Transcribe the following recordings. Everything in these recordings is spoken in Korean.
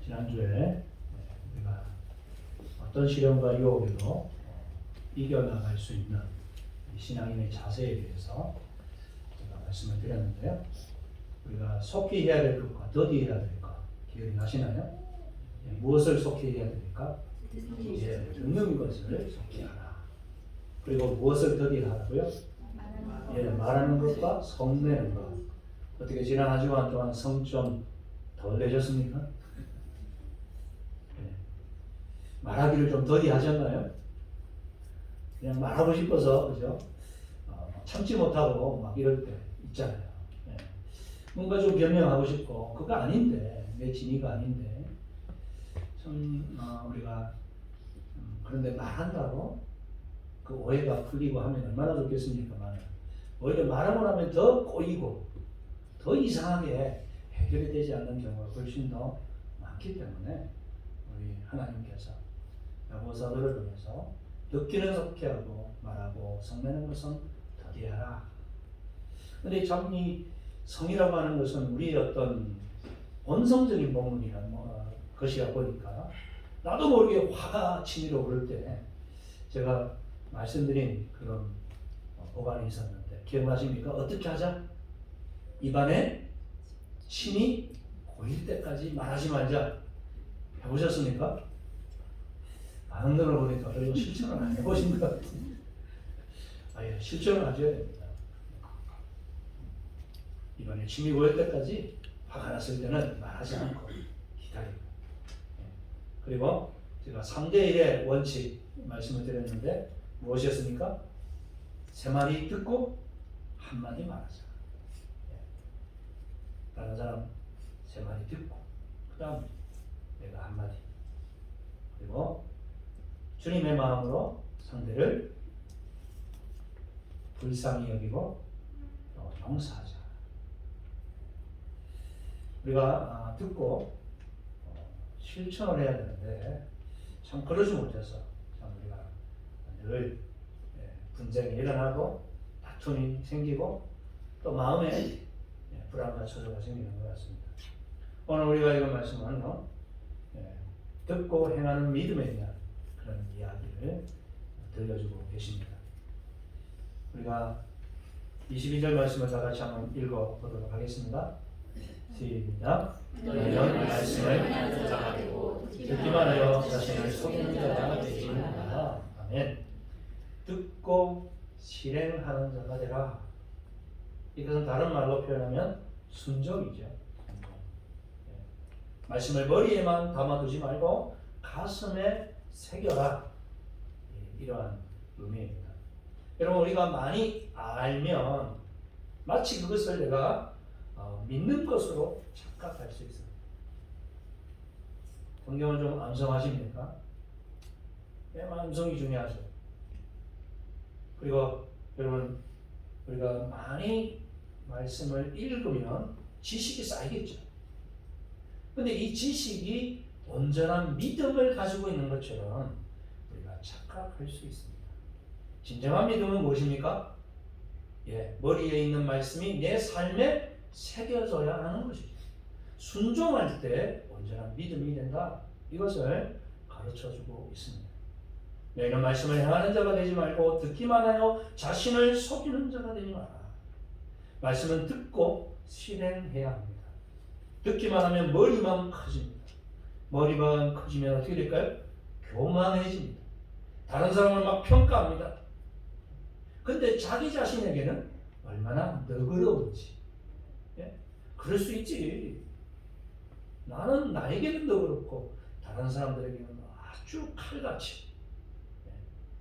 지난주에 우리가 어떤 시련과 유혹에도 이겨나갈 수 있는 신앙인의 자세에 대해서 제가 말씀을 드렸는데요. 우리가 속히 해야 될 것과 더디 해야 될 것 기억이 나시나요? 무엇을 속히 해야 됩니까? 듣는 것을 속히 하라. 그리고 무엇을 더디 하라고요? 말하는 것과 성내는 것. 어떻게 지난 한 주간 동안 성 좀 덜 내셨습니까? 말하기를 좀 더디 하셨나요? 그냥 말하고 싶어서, 그죠? 참지 못하고 막 이럴 때 있잖아요. 뭔가 좀 변명하고 싶고, 그거 아닌데, 내 진의가 아닌데, 참, 우리가, 그런데 말한다고 그 오해가 풀리고 하면 얼마나 좋겠습니까? 오히려 말하고 나면 더 꼬이고, 더 이상하게 해결이 되지 않는 경우가 훨씬 더 많기 때문에, 우리 하나님께서 야고보서를 통해서 듣기는 속히 하고 말하고 성내는 것은 더디하라. 근데 참 이 성이라고 하는 것은 우리의 어떤 본성적인 본문이라는 것이라 보니까 나도 모르게 화가 치밀어 오를 때 제가 말씀드린 그런 보관이 있었는데 기억나십니까? 어떻게 하자? 입안에 침이 고일 때까지 말하지 말자. 해보셨습니까? 많은 분을 보니까 그리고 실천을 안 해보신 것 같아요. 실천을 하셔야 됩니다. 이번에 침이 고일 때까지 화가 났을 때는 말하지 않고 기다리고. 그리고 제가 3대1의 원칙 말씀을 드렸는데 무엇이었습니까? 3마디 듣고 1마디 말하자. 다른 사람 3마디 듣고 그 다음 내가 1마디. 그리고 주님의 마음으로 상대를 불쌍히 여기고 또 용서하자. 우리가 듣고 실천을 해야 되는데 참 그러지 못해서 참 우리가 늘 분쟁이 일어나고 다툼이 생기고 또 마음에 불안과 초조가 생기는 것 같습니다. 오늘 우리가 이런 말씀은 듣고 행하는 믿음에 대한 그런 이야기를 들려주고 계십니다. 우리가 22절 말씀을 다 같이 한번 읽어보도록 하겠습니다. 시작. 너희는 말씀을 듣기만 하여 자신을 속이는 자가 되지 말라. 아멘. 듣고 실행하는 자가 되라. 이것은 다른 말로 표현하면 순종이죠. 말씀을 머리에만 담아두지 말고 가슴에 새겨라. 이러한 의미입니다. 여러분 우리가 많이 알면 마치 그것을 내가 믿는 것으로 착각할 수 있습니다. 성경을 좀 암송하십니까? 암송이 중요하죠. 그리고 여러분 우리가 많이 말씀을 읽으면 지식이 쌓이겠죠. 근데 이 지식이 온전한 믿음을 가지고 있는 것처럼 우리가 착각할 수 있습니다. 진정한 믿음은 무엇입니까? 머리에 있는 말씀이 내 삶에 새겨져야 하는 것이죠. 순종할 때 온전한 믿음이 된다. 이것을 가르쳐주고 있습니다. 너희는 말씀을 행하는 자가 되지 말고 듣기만 하여 자신을 속이는 자가 되지 마라. 말씀은 듣고 실행해야 합니다. 듣기만 하면 머리만 커집니다. 머리만 커지면 어떻게 될까요? 교만해집니다. 다른 사람을 막 평가합니다. 근데 자기 자신에게는 얼마나 너그러운지. 그럴 수 있지. 나는 나에게는 너그럽고 다른 사람들에게는 아주 칼같이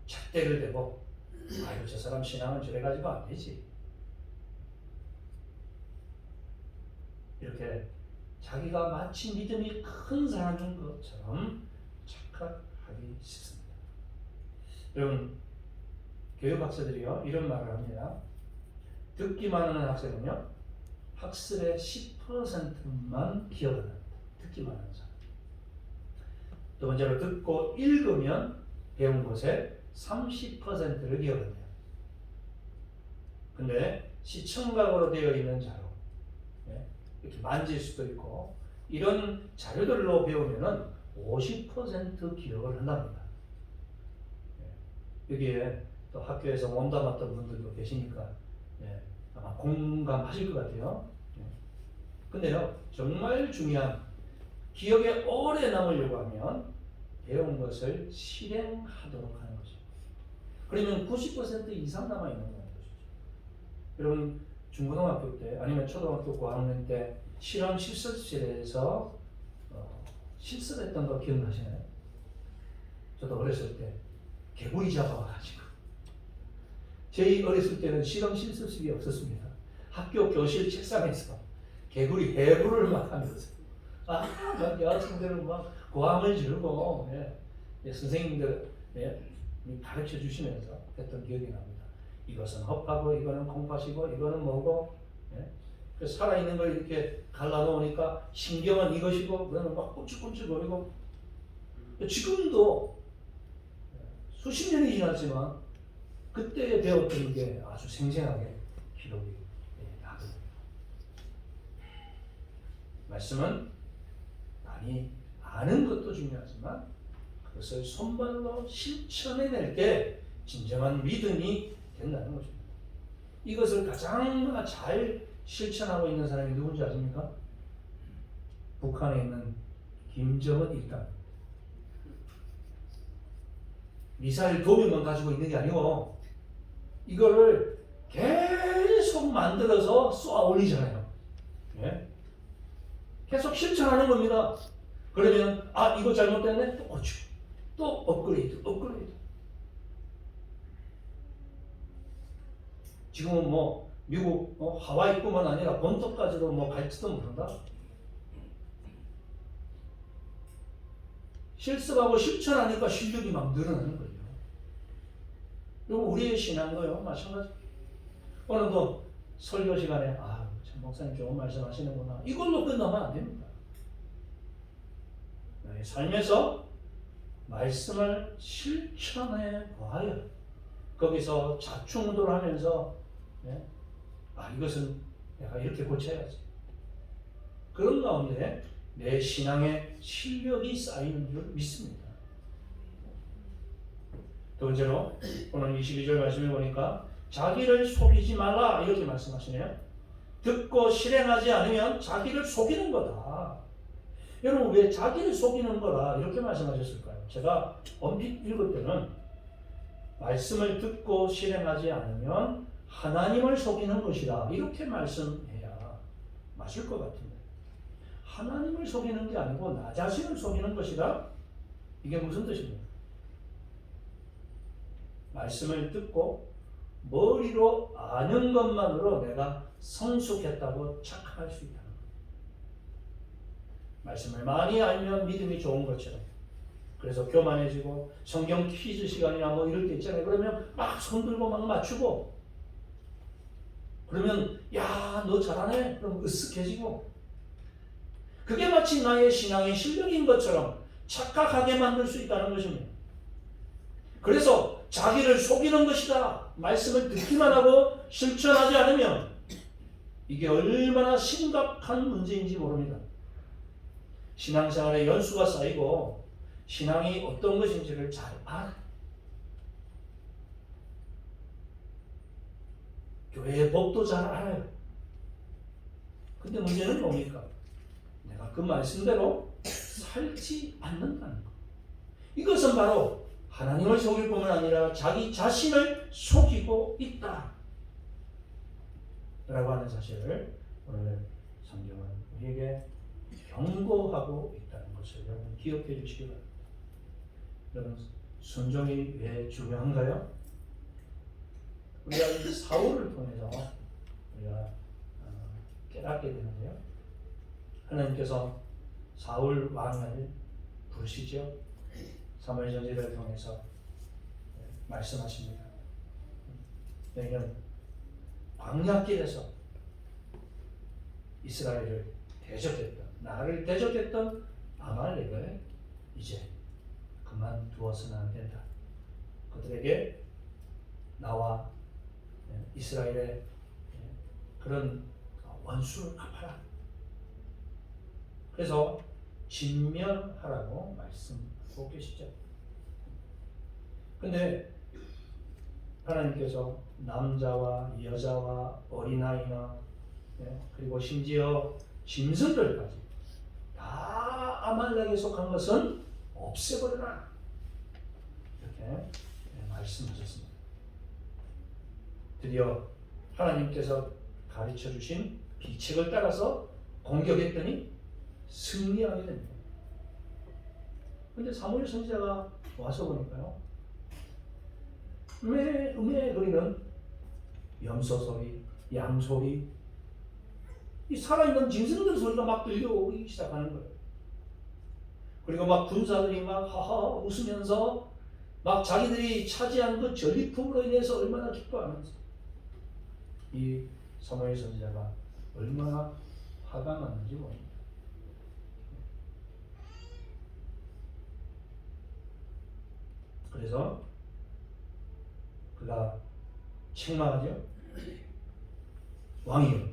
잣대를 대고 아유 저 사람 신앙은 저래 가지고 안 되지. 이렇게 자기가 마치 믿음이 큰 사람인 것처럼 착각하기 쉽습니다. 여러분 교육학자들이요 이런 말을 합니다. 듣기만 하는 학생은요 학습의 10%만 기억합니다. 듣기만 하는 사람. 두 번째로 듣고 읽으면 배운 것의 30%를 기억한대요. 근데 시청각으로 되어 있는 자료 이렇게 만질 수도 있고 이런 자료들로 배우면은 50% 기억을 한답니다. 여기에 또 학교에서 몸담았던 분들도 계시니까 아마 공감하실 것 같아요. 근데요, 정말 중요한 기억에 오래 남으려고 하면 배운 것을 실행하도록 하는 거죠. 그러면 90% 이상 남아있는 거예요. 여러분 중고등학교 때 아니면 초등학교 고학년 때 실험 실습실에서 실습했던 거 기억나시나요? 저도 어렸을 때 개구리 잡아가지고 저희 어렸을 때는 실험 실습실이 없었습니다. 학교 교실 책상에서 개구리 해부를 막 하면서 막 여학생들은 막 고함을 지르고 선생님들 가르쳐 주시면서 했던 기억이 납니다. 이것은 헛하고 이거는 콩팥이고 이거는 뭐고 그래서 살아있는 걸 이렇게 갈라놓으니까 신경은 이것이고 그러면 막 꿈찔꿈찔거리고 지금도 수십 년이 지났지만 그때 배웠던 게 아주 생생하게 기록이 나거든요. 말씀은 많이 아는 것도 중요하지만 그것을 손발로 실천해낼 때 진정한 믿음이 된다는 것입니다. 이것을 가장 잘 실천하고 있는 사람이 누군지 아십니까? 북한에 있는 김정은 일당. 미사일 도면만 가지고 있는 게 아니고 이거를 계속 만들어서 쏘아 올리잖아요. 계속 실천하는 겁니다. 그러면 이거 잘못됐네? 또 고치고 또 업그레이드. 지금은 뭐 미국 하와이뿐만 아니라 본토까지도 뭐 갈지도 모른다. 실습하고 실천하니까 실력이 막 늘어나는 거예요. 그리고 우리의 신앙도요 마찬가지. 오늘도 설교 시간에 참 목사님 좋은 말씀 하시는구나. 이걸로 끝나면 안 됩니다. 나의 삶에서 말씀을 실천해 보아야 거기서 자충우돌하면서 이것은 내가 이렇게 고쳐야지. 그런 가운데 내 신앙의 실력이 쌓이는 줄 믿습니다. 두 번째로 오늘 22절 말씀을 보니까 자기를 속이지 말라 이렇게 말씀하시네요. 듣고 실행하지 않으면 자기를 속이는 거다. 여러분 왜 자기를 속이는 거라 이렇게 말씀하셨을까요? 제가 엄밀히 읽을 때는 말씀을 듣고 실행하지 않으면 하나님을 속이는 것이다 이렇게 말씀해야 맞을 것 같은데 하나님을 속이는 게 아니고 나 자신을 속이는 것이다? 이게 무슨 뜻입니까? 말씀을 듣고 머리로 아는 것만으로 내가 성숙했다고 착각할 수 있다는 것. 말씀을 많이 알면 믿음이 좋은 것처럼 그래서 교만해지고 성경 퀴즈 시간이나 뭐 이럴 때 있잖아요. 그러면 막 손들고 막 맞추고 그러면 야 너 잘하네 그럼 으쓱해지고 그게 마치 나의 신앙의 실력인 것처럼 착각하게 만들 수 있다는 것입니다. 그래서 자기를 속이는 것이다. 말씀을 듣기만 하고 실천하지 않으면 이게 얼마나 심각한 문제인지 모릅니다. 신앙생활에 연수가 쌓이고 신앙이 어떤 것인지를 잘 알아요. 교회의 법도 잘 알아요. 근데 문제는 뭡니까? 내가 그 말씀대로 살지 않는다는 것. 이것은 바로 하나님을 속일 뿐만 아니라 자기 자신을 속이고 있다 라고 하는 사실을 오늘 성경은 우리에게 경고하고 있다는 것을 여러분 기억해 주시기 바랍니다. 여러분 순종이 왜 중요한가요? 우리가 이 사울을 통해서 우리가 깨닫게 되는데요. 하나님께서 사울 왕을 부르시죠. 사무엘전지를 통해서 말씀하십니다. 너희는 광야길에서 이스라엘을 대적했던 나를 대적했던 아말렉을 이제 그만두어서는 안 된다. 그들에게 나와 이스라엘의 그런 원수를 갚아라. 그래서 진멸하라고 말씀하고 계시죠. 근데 하나님께서 남자와 여자와 어린아이나 그리고 심지어 짐승들까지 다 아말렉에 속한 것은 없애버려라 이렇게 말씀하셨습니다. 드디어 하나님께서 가르쳐 주신 비책을 따라서 공격했더니 승리하게 됩니다. 근데 사무엘 선지자가 와서 보니까요, 음해거리는 염소 소리, 양 소리, 이 살아있는 짐승들 소리가 막 들려오기 시작하는 거예요. 그리고 막 군사들이 막 하하 웃으면서 막 자기들이 차지한 그 전리품으로 인해서 얼마나 기뻐하는지, 이 사무엘 선지자가 얼마나 화가 났는지 모릅니다. 그래서 그가 책망하죠. 왕이요,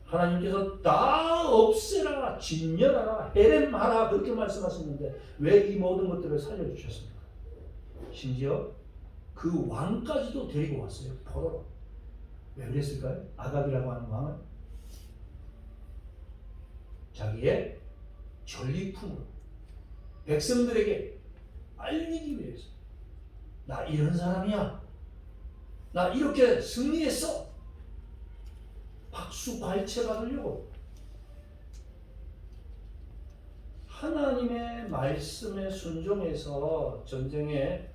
하나님께서 다 없애라, 진멸하라, 해렘하라 그렇게 말씀하셨는데 왜 이 모든 것들을 살려주셨습니까? 심지어 그 왕까지도 데리고 왔어요. 포로로. 왜 그랬을까요? 아갑이라고 하는 왕은 자기의 전리품으로 백성들에게 알리기 위해서, 나 이런 사람이야, 나 이렇게 승리했어, 박수 갈채 받으려고 하나님의 말씀에 순종해서 전쟁에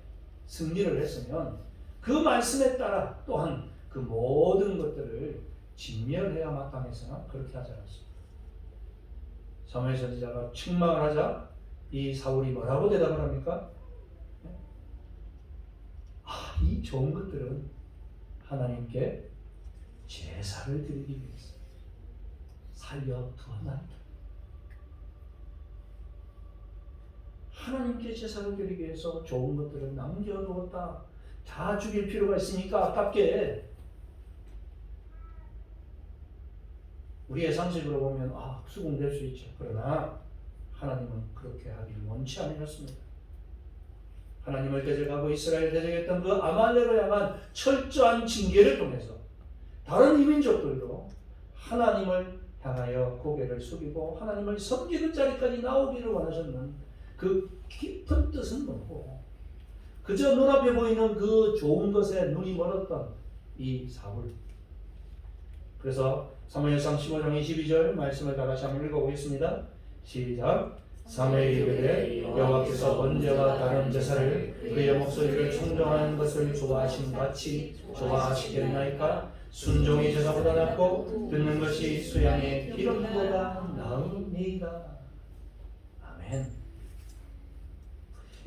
승리를 했으면 그 말씀에 따라 또한 그 모든 것들을 진멸해야 마땅해서나 그렇게 하지 않았습니다. 사무엘 선지자가 책망을 하자 이 사울이 뭐라고 대답을 합니까? 이 좋은 것들은 하나님께 제사를 드리기 위해서 살려두었나이다. 하나님께 제사를 드리기 위해서 좋은 것들을 남겨두었다. 다 죽일 필요가 있으니까 아깝게. 우리의 상식으로 보면 수긍될 수 있죠. 그러나 하나님은 그렇게 하기를 원치 않으셨습니다. 하나님을 대적하고 이스라엘 대적했던 그 아말렉을 향한 철저한 징계를 통해서 다른 이민족들도 하나님을 향하여 고개를 숙이고 하나님을 섬기는 자리까지 나오기를 원하셨는 그 깊은 뜻은 뭐고, 그저 눈앞에 보이는 그 좋은 것에 눈이 멀었던 이 사울. 그래서 사무엘상 15장 22절 말씀을 다 같이 한번 읽어보겠습니다. 시작. 사무엘이 이르되 여호와께서 번제와 다른 제사를 그의 목소리를 청정하는 것을 좋아하신 같이 좋아하시겠나이까? 순종이 제사보다 낫고 듣는 것이 수양의 기름보다 나으니이다. 아멘.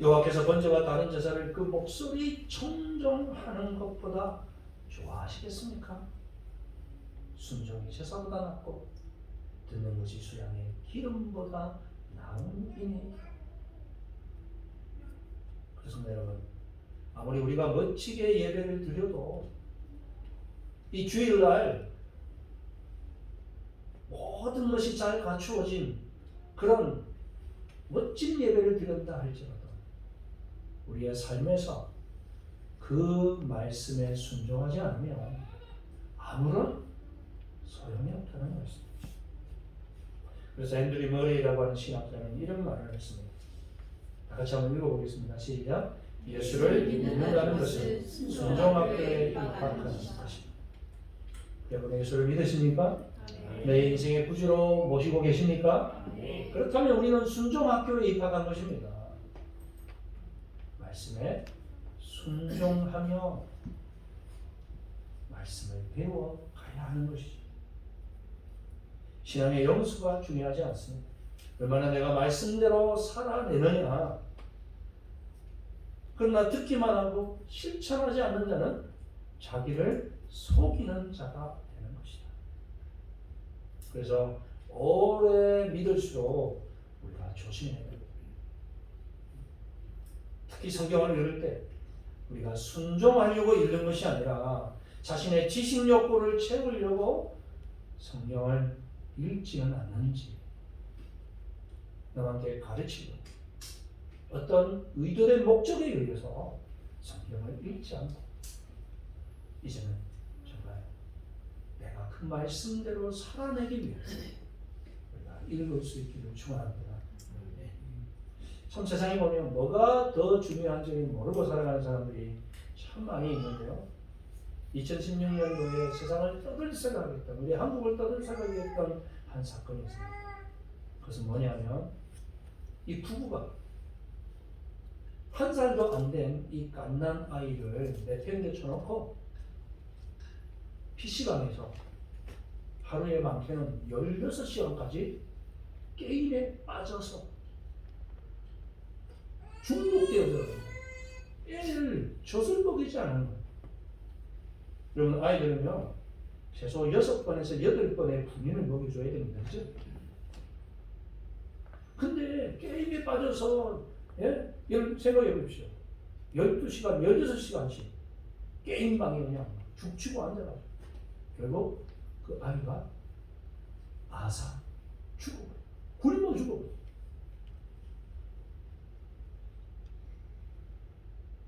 여호와께서 번제와 다른 제사를 그 목소리 청정하는 것보다 좋아하시겠습니까? 순종이 제사보다 낫고 듣는 것이 수양의 기름보다 나은이니. 그래서 여러분, 아무리 우리가 멋지게 예배를 드려도 이 주일날 모든 것이 잘 갖추어진 그런 멋진 예배를 드린다 할지라도 우리의 삶에서 그 말씀에 순종하지 않으면 아무런 소용이 없다는 말씀이죠. 그래서 앤드류 머레이라고 하는 신학자는 이런 말을 했습니다. 다 같이 한번 읽어보겠습니다. 시작. 예수를 믿는다는 것은 순종학교에 입학하는 것입니다. 여러분 예수를 믿으십니까? 내 인생의 구주로 모시고 계십니까? 그렇다면 우리는 순종학교에 입학한 것입니다. 말씀에 순종하며 말씀을 배워 가야 하는 것이죠. 신앙의 영수가 중요하지 않습니다. 얼마나 내가 말씀대로 살아내느냐. 그러나 듣기만 하고 실천하지 않는 자는 자기를 속이는 자가 되는 것이다. 그래서 오래 믿을수록 우리가 조심해야 됩니다. 특히 성경을 읽을 때 우리가 순종하려고 읽는 것이 아니라 자신의 지식 욕구를 채우려고 성경을 읽지는 않는지 너한테 가르치고 어떤 의도된 목적에 의해서 성경을 읽지 않고 이제는 정말 내가 그 말씀대로 살아내기 위해서 우리가 읽을 수 있기를 축원합니다. 참 세상에 보면 뭐가 더 중요한지 모르고 살아가는 사람들이 참 많이 있는데요. 2016년도에 세상을 떠들썩하게 했던, 우리 한국을 떠들썩하게 했던 한 사건이 있습니다. 그것은 뭐냐면 이 부부가 한 살도 안 된 이 갓난 아이를 내팽개쳐놓고 PC방에서 하루에 많게는 16시간까지 게임에 빠져서 중독되어서 애를 젖을 먹이지 않은 거예요. 여러분 아이들은요 최소 6번에서 8번의 분유를 먹여줘야 됩니다. 그죠? 근데 게임에 빠져서 생각해 보십시오. 12시간, 16시간씩 게임방에 그냥 죽치고 앉아가지고 결국 그 아이가 아사 죽어버려. 굶어 죽어버려.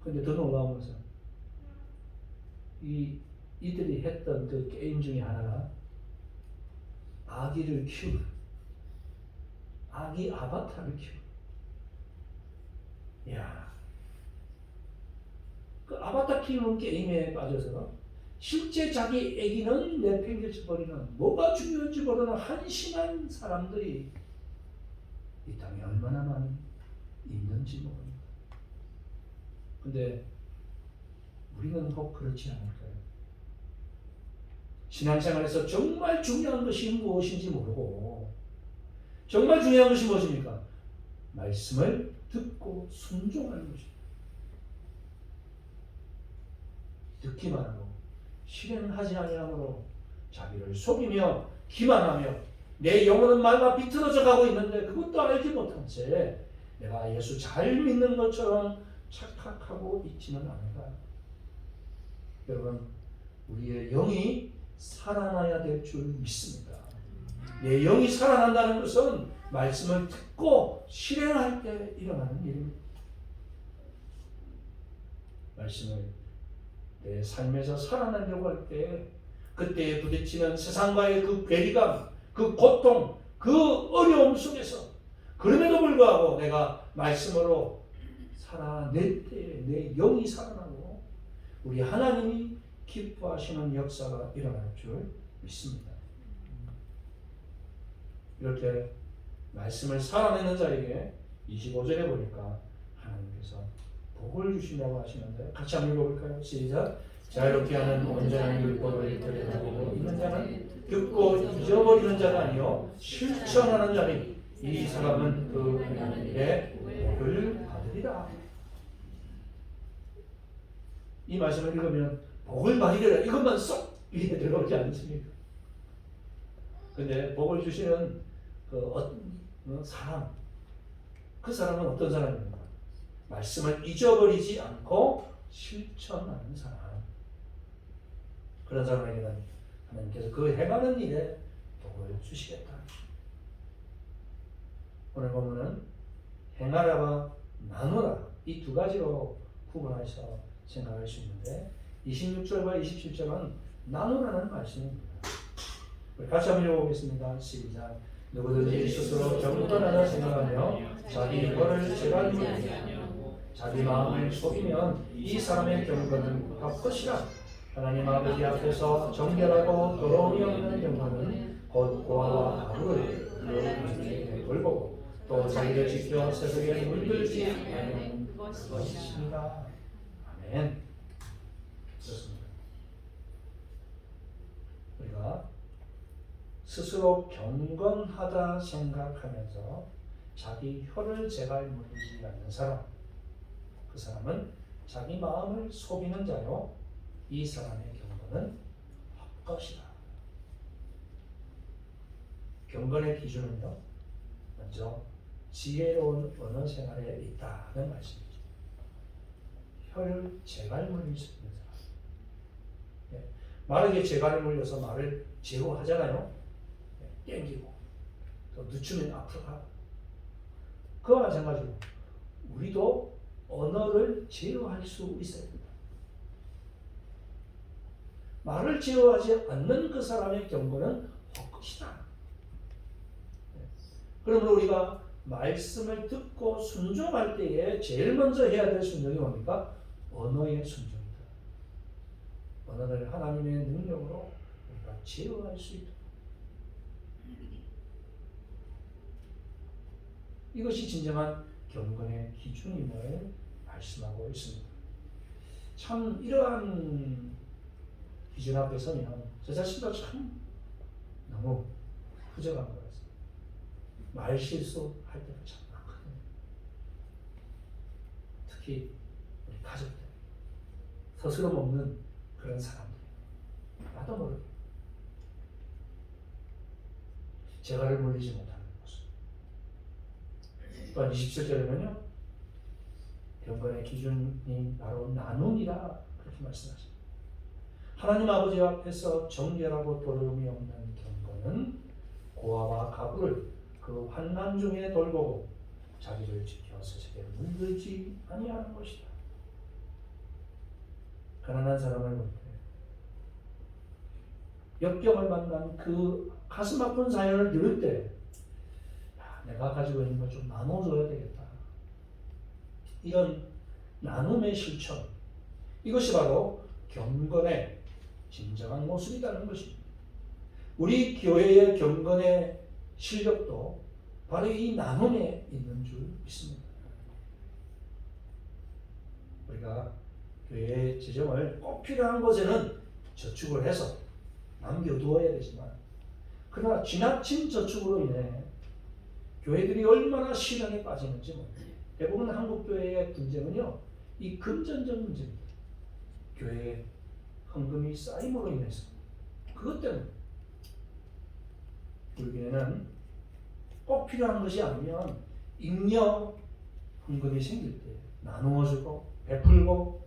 근데 더 놀라운 것은 이들이 했던 그 게임 중에 하나가 아기를 키우는, 아기 아바타를 키우는. 이야, 그 아바타 키우는 게임에 빠져서 실제 자기 아기는 내팽개쳐버리는, 뭐가 중요한지 모르는 한심한 사람들이 이 땅에 얼마나 많이 있는지 모릅니다. 근데 우리는 혹 그렇지 않을까요? 신앙생활에서 정말 중요한 것이 무엇인지 모르고 정말 중요한 것이 무엇입니까? 말씀을 듣고 순종하는 것입니다. 듣기만 하고 실행하지 아니함으로 자기를 속이며 기만하며 내 영혼은 말과 비틀어져 가고 있는데 그것도 알지 못한 채 내가 예수 잘 믿는 것처럼 착각하고 있지는 않은가? 여러분, 우리의 영이 살아나야 될 줄 믿습니다. 내 영이 살아난다는 것은 말씀을 듣고 실행할 때 일어나는 일입니다. 말씀을 내 삶에서 살아나려고 할 때 그때에 부딪히는 세상과의 그 괴리감, 그 고통, 그 어려움 속에서 그럼에도 불구하고 내가 말씀으로 살아낼 때 내 영이 살아나고 우리 하나님이 기뻐하시는 역사가 일어날 줄 믿습니다. 이렇게 말씀을 살아내는 자에게 25절에 보니까 하나님께서 복을 주신다고 하시는데 같이 한번 읽어볼까요? 시작! 자유롭게 하는 온전한 율법을 들여다보고 있는 자는 듣고 잊어버리는 자가 아니요 실천하는 자니 이 사람은 그 행하는 일에 복을 받으리라. 이 말씀을 읽으면 복을 받으리라 이것만 쏙 입에 들어오지 않습니까? 근데 복을 주시는 사람, 그 사람은 어떤 사람입니까? 말씀을 잊어버리지 않고 실천하는 사람. 그런 사람에게는 하나님께서 그 행하는 일에 복을 주시겠다. 오늘 보면은 행하라와 나누라 이 두 가지로 구분해서 생각할 수 있는데 26절과 27절은 나누라는 말씀입니다. 우리 같이 한번 읽어보겠습니다. 시작! 누구든지 스스로 경건하다 생각하며 자기 혀를 제갈물고 자기 마음을 속이면 이 사람의 경건은 헛것이라. 하나님 아버지 앞에서 정결하고 더러움이 없는 경건은 곧 고아와 가루를 그의 돌보고 또 자기를 지켜 세속에 물들지 않는 것입니다. 아멘. 그렇습니다. 우리가 스스로 경건하다 생각하면서 자기 혀를 제갈 물리지 않는 사람, 그 사람은 자기 마음을 속이는 자요 이 사람의 경건은 헛것이다. 경건의 기준은요 먼저 지혜로운 언어 생활에 있다는 말씀이죠. 혀를 제갈 물릴 수 있는 사람. 말에게 제갈을 물려서 말을 제어하잖아요. 땡기고 또 늦추면 앞으로 가고 그와 마찬가지로 우리도 언어를 제어할 수 있어야 된다. 말을 제어하지 않는 그 사람의 경고는 헛것이다. 그러므로 우리가 말씀을 듣고 순종할 때에 제일 먼저 해야 될 순종이 뭡니까? 언어의 순종이다. 언어를 하나님의 능력으로 우리가 제어할 수 있다. 이것이 진정한 경건의 기준임을 말씀하고 있습니다. 참 이러한 기준 앞에 서면 저 자신도 참 너무 부족한 것 같습니다. 말 실수할 때가 참 많거든요. 특히 우리 가족들, 서스럼 없는 그런 사람들, 나도 모르게 재갈을 물리지 못하는 모습. 또한 27절에는요, 경건의 기준이 바로 나눔이라 그렇게 말씀하십니다. 하나님 아버지 앞에서 정결하고 더러움이 없는 경건은 고아와 가부를 그 환난 중에 돌보고 자기를 지켜서 제게 물들지 아니하는 것이다. 가난한 사람을 볼 때, 역경을 만난 그 가슴 아픈 사연을 들을 때, 내가 가지고 있는 걸 좀 나눠줘야 되겠다. 이런 나눔의 실천, 이것이 바로 경건의 진정한 모습이라는 것입니다. 우리 교회의 경건의 실력도 바로 이 나눔에 있는 줄 믿습니다. 우리가 교회의 재정을 꼭 필요한 곳에는 저축을 해서 남겨두어야 되지만, 그러나 지나친 저축으로 인해 교회들이 얼마나 시련에 빠지는지 모릅니다. 대부분 한국 교회의 문제는요, 이 금전적 문제입니다. 교회의 헌금이 쌓임으로 인해서, 그것 때문에 우리에는 꼭 필요한 것이 아니면 잉여 헌금이 생길 때 나누어주고 베풀고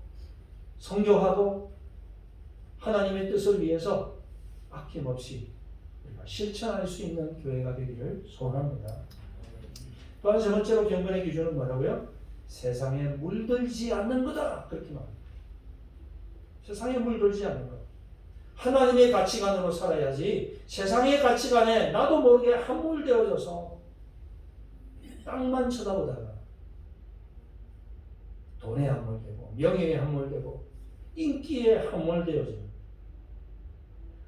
성교하고 하나님의 뜻을 위해서 아낌없이 우리가 실천할 수 있는 교회가 되기를 소원합니다. 또한 세 번째로 경건의 기준은 뭐라고요? 세상에 물들지 않는 거다, 그렇게 말합니다. 세상에 물들지 않는 것. 하나님의 가치관으로 살아야지 세상의 가치관에 나도 모르게 함몰되어져서 땅만 쳐다보다가 돈에 함몰되고 명예에 함몰되고 인기에 함몰되어지는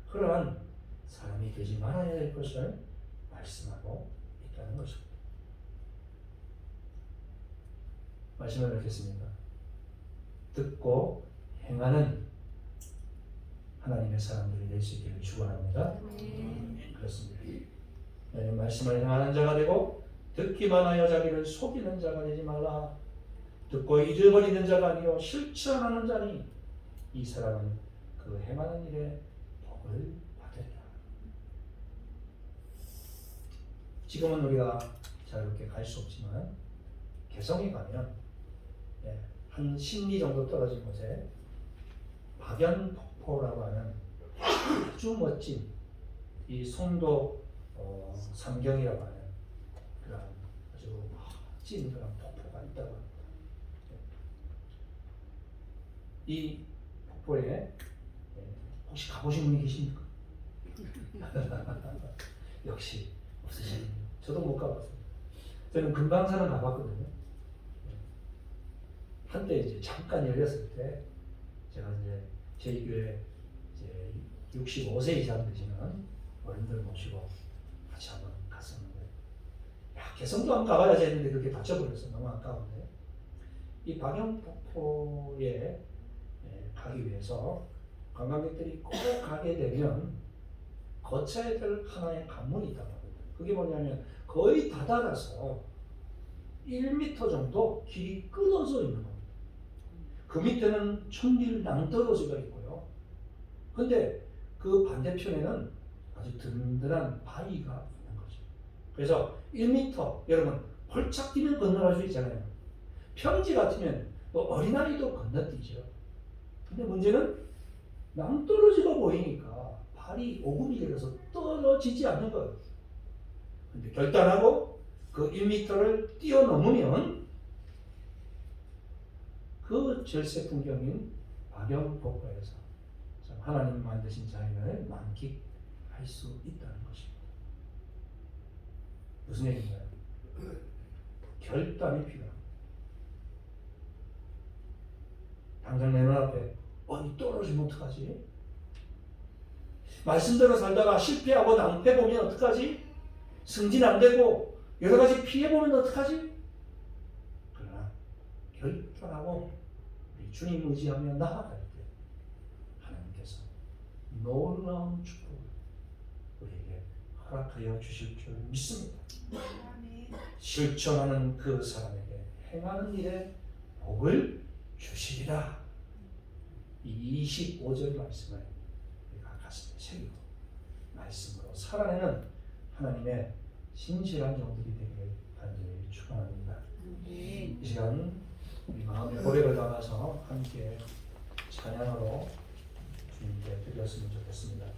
그러한 사람이 되지 말아야 될 것을 말씀하고 있다는 것입니다. 말씀을 뵙겠습니다. 듣고 행하는 하나님의 사람들이 될 수 있기를 축원합니다. 그렇습니다. 말씀을 행하는 자가 되고 듣기만 하여 자기를 속이는 자가 되지 말라. 듣고 잊어버리는 자가 아니요 실천하는 자니 이 사람은 그 행하는 일에 복을 받으리라. 지금은 우리가 자유롭게 갈 수 없지만 개성에 가면 한 10리 정도 떨어진 곳에 박연폭포라고 하는 아주 멋진 이 송도 삼경이라고 하는 그런 아주 멋진 그런 폭포가 있다고 합니다. 이 폭포에 혹시 가보신 분이 계십니까? 역시 없으시네요. 저도 못 가봤어요. 저는 금강산은 가봤거든요. 한때 이제 잠깐 열렸을 때 제가 이제 저희 교회 이제 65세 이상 되시는 어른들 모시고 같이 한번 갔었는데, 개성도 한번 가봐야지 했는데 그렇게 다쳐버렸어요. 너무 아까운데. 이 박영폭포에 가기 위해서 관광객들이 꼭 가게 되면 거쳐야 될 하나의 관문이 있다고 합니다. 그게 뭐냐면 거의 다다라서 1m 정도 길이 끊어져 있는 겁니다. 그 밑에는 천길 낭떠러지가 있고요. 근데 그 반대편에는 아주 든든한 바위가 있는 거죠. 그래서 1m, 여러분 펄착 뛰면 건너갈 수 있잖아요. 평지 같으면 뭐 어린아이도 건너뛰죠. 근데 문제는 낭떠러지가 보이니까 발이 오금이 걸려서 떨어지지 않는 거예요. 근데 결단하고 그 1m를 뛰어넘으면 그 절세 풍경인 박영포포에서 하나님 만드신 자연을 만끽할 수 있다는 것입니다. 무슨 얘기인가요? 결단이 필요합니다. 당장 내 눈앞에 이 떨어지면 어떡하지? 말씀대로 살다가 실패하고 낭패보면 어떡하지? 승진 안 되고 여러 가지 피해보면 어떡하지? 그러나 결단하고 우리 주님 의지하며 나아갈 때 하나님께서 놀라운 축복을 우리에게 허락하여 주실 줄 믿습니다. 실천하는 그 사람에게 행하는 일에 복을 주시리라. 이 25절 말씀을 우리가 가슴에 새기고 말씀으로 살아내는 하나님의 신실한 종들이 되기를 간절히 축원합니다. 이 시간 우리 마음의 고백을 담아서 함께 찬양으로 주님께 드렸으면 좋겠습니다.